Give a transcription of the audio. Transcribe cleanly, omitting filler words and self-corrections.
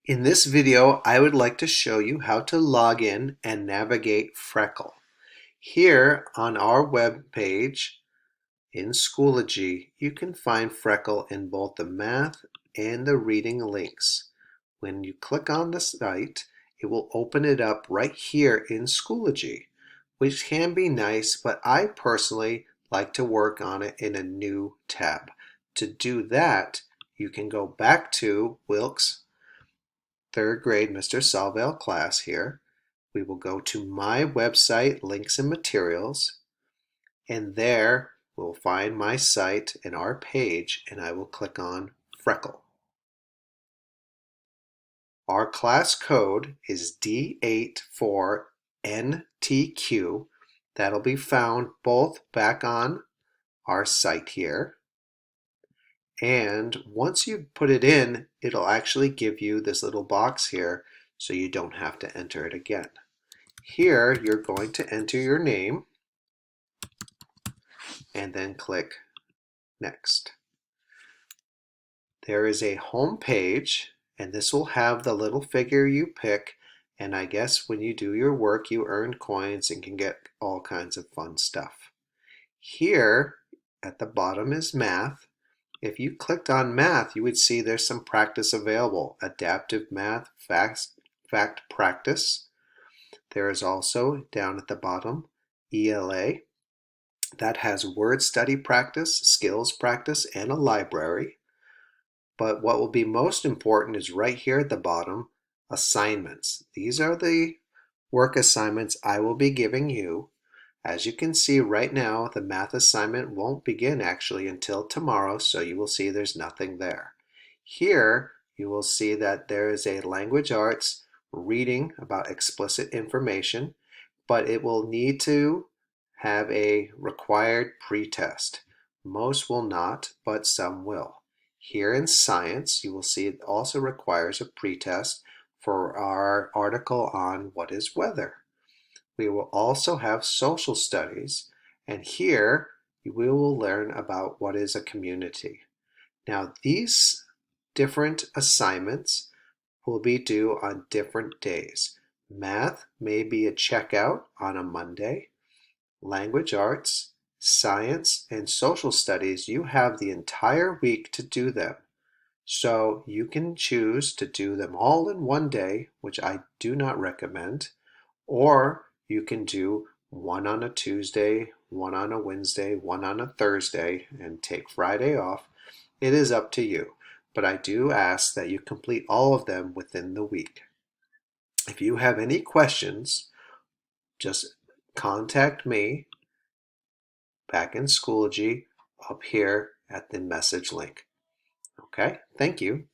In this video, I would like to show you how to log in and navigate Freckle. Here on our web page in Schoology, you can find Freckle in both the math and the reading links. When you click on the site, it will open it up right here in Schoology, which can be nice, but I personally like to work on it in a new tab. To do that, you can go back to Wilkes third grade Mr. Salvale class here. We will go to my website, links and materials, and there we'll find my site and our page, and I will click on Freckle. Our class code is D84NTQ. That'll be found both back on our site here. And once you put it in, it'll actually give you this little box here so you don't have to enter it again. Here, you're going to enter your name and then click Next. There is a home page, and this will have the little figure you pick, and I guess when you do your work, you earn coins and can get all kinds of fun stuff. Here, at the bottom is Math. If you clicked on Math, you would see there's some practice available. Adaptive Math, Fact Practice. There is also, down at the bottom, ELA. That has word study practice, skills practice, and a library. But what will be most important is right here at the bottom, assignments. These are the work assignments I will be giving you. As you can see right now, the math assignment won't begin actually until tomorrow, so you will see there's nothing there. Here, you will see that there is a language arts reading about explicit information, but it will need to have a required pretest. Most will not, but some will. Here in science, you will see it also requires a pretest for our article on what is weather. We will also have social studies, and here we will learn about what is a community. Now, these different assignments will be due on different days. Math may be a checkout on a Monday. Language arts, science, and social studies, you have the entire week to do them. So you can choose to do them all in one day, which I do not recommend, or you can do one on a Tuesday, one on a Wednesday, one on a Thursday, and take Friday off. It is up to you, but I do ask that you complete all of them within the week. If you have any questions, just contact me back in Schoology up here at the message link. Okay, thank you.